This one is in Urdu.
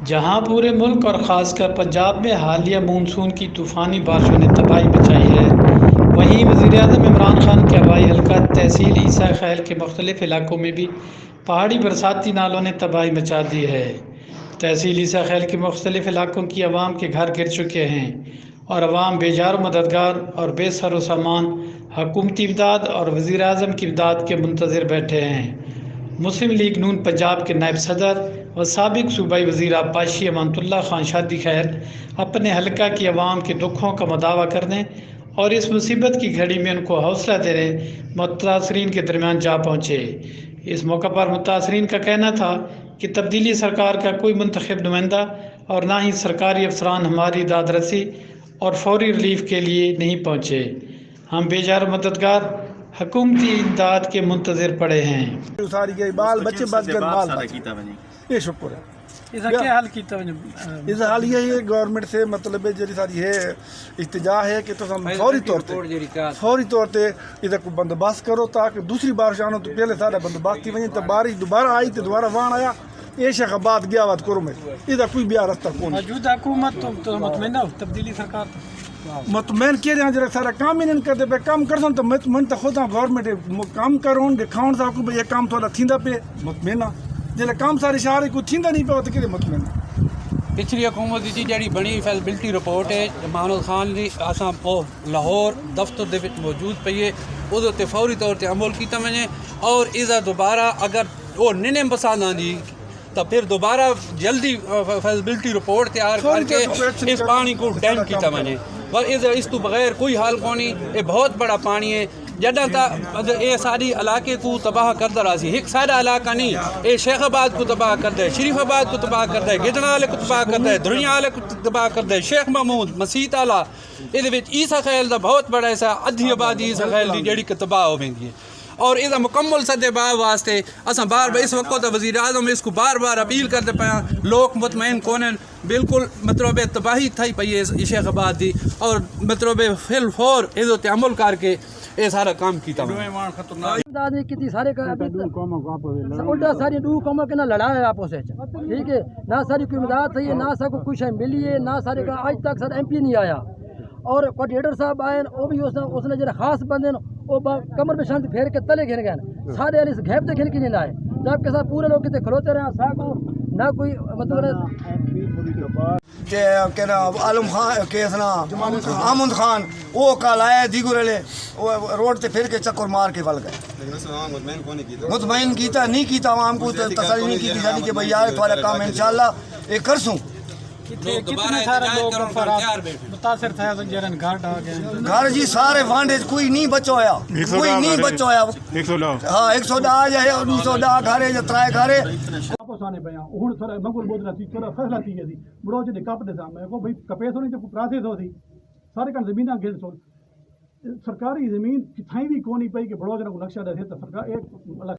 جہاں پورے ملک اور خاص کر پنجاب میں حالیہ مونسون کی طوفانی بارشوں نے تباہی مچائی ہے، وہیں وزیراعظم عمران خان کے آبائی حلقہ تحصیل عیسیٰ خیل کے مختلف علاقوں میں بھی پہاڑی برساتی نالوں نے تباہی مچا دی ہے۔ تحصیل عیسیٰ خیل کے مختلف علاقوں کی عوام کے گھر گر چکے ہیں اور عوام بے جار و مددگار اور بے سر و سامان حکومتی امداد اور وزیراعظم کی امداد کے منتظر بیٹھے ہیں۔ مسلم لیگ نون پنجاب کے نائب صدر اور سابق صوبائی وزیر آبپاشی امانت اللہ خان شادی خیر اپنے حلقہ کی عوام کے دکھوں کا مداوع کرنے اور اس مصیبت کی گھڑی میں ان کو حوصلہ دینے متاثرین کے درمیان جا پہنچے۔ اس موقع پر متاثرین کا کہنا تھا کہ تبدیلی سرکار کا کوئی منتخب نمائندہ اور نہ ہی سرکاری افسران ہماری داد رسی اور فوری ریلیف کے لیے نہیں پہنچے۔ ہم بے جار مددگار حکومتی امداد کے منتظر پڑے ہیں۔ ساری گئی بال بچے بچ گئے بال یہ شکر ہے اس کا کیا حل کیتا اس حال یہ ہے گورنمنٹ سے مطلب جی ساری ہے اتجاہ ہے کہ تو ہم فوری طور پہ ادھر کو بندوبست کرو تاکہ دوسری بارش آنا تو پہلے سارا بندوبست تھی وجہ تو بارش دوبارہ آئی تو دوبارہ وہاں آیا یہ شیخ آباد گیا وات کرو میں ادھر کوئی بھی رستہ کون موجودہ حکومت تو مطمئن ہو تبدیلی سرکار مطمئن کیا جہاں جرا سارا کام ہی نہیں کرتے پہ کام کرتا تو میں تو خود گورنمنٹ کام کروں دکھاؤں سا کو یہ کام تھوڑا تھیندا پہ مطمئن جیسے کام سارے شہر کو تھیندا نہیں پہ تو کہ مطمئن پچھلی حکومت کی جڑی بنی فیزیبلٹی رپورٹ ہے محمود خان جی اساں لاہور دفتر دے وچ موجود پئی ہے وہ فوری طور تے عمل کیتا ونے اور اسا دوبارہ اگر وہ نہیں پسند آندی تو پھر دوبارہ جلدی فیزیبلٹی رپورٹ تیار کر کے اس پانی کو ڈیم کیتا ونے اور اس تو بغیر کوئی حال کونی یہ بہت بڑا پانی ہے جدہ تا یہ ساری علاقے کو تباہ کردہ راسی ایک سارا علاقہ نہیں یہ شیخ آباد کو تباہ کردہ ہے شریف آباد کو تباہ کردہ ہے گجنا والے کو تباہ کردہ ہے دھریا والے کو تباہ کردہ ہے شیخ محمود مسیت آلہ یہ عیسیٰ خیل دا بہت بڑا ایسا ادھی آبادی عیسیٰ خیل دی جڑی کہ تباہ ہو گئی ہے اور اس مکمل سدے باہ واسطے اصا بار بار اس وقت وزیر اعظم اس کو بار بار اپیل کرتے پیا لوگ مطمئن کونن بالکل مطلب تباہی تھئی پئی ہے شیخ آباد دی اور مطلب فی الفور اس عمل کر کے یہ سارا کام کیتا کتنی سارے الٹا ساری دو قوموں کے نہ لڑائی آپس ٹھیک ہے نہ ساری کوئی امداد تھی نہ سا کو کچھ ملی ہے نہ سارے کا آج تک سر ایم پی نہیں آیا اور کوڈینیٹر صاحب آئے وہ بھی اس نے جڑے خاص بندے وہ کمر میں شانت پھیر کے تلے گھر گئے سارے اس گھیپ تے گھر کے نہیں آئے جب کے ساتھ پورے لوگ کتے کھلوتے رہے سا کو نہ کوئی مطلب عالم خان کیسنا آمد خان وہ کل آئے دیگر لے روڈ تے پھر کے چکر مار کے ول گئے مطمئن کیتا نہیں کیتا عوام کو تسلی نہیں کی تھی کہ بھائی یار تھوڑا کام انشاءاللہ یہ کر سوں کتنے سارے لوگ متاثر تھے گھر جی سارے وانڈے کوئی نہیں بچو ہویا کوئی نہیں بچو ہویا ہاں 110 جائے 210 گھر ہے ترائے گھر ہے واپس آنے پہ ہوں سر مغل بودنا سی چلو فیصلہ تھی گئی بڑو جی کپ دے سامنے میں کو بھائی کپیس ہونی تو پراسیس ہو سی سارے کن زمین گھل سو سرکاری زمین کتھائی بھی کونی پئی کہ بڑو جنا کو نقشہ دے تو سرکار ایک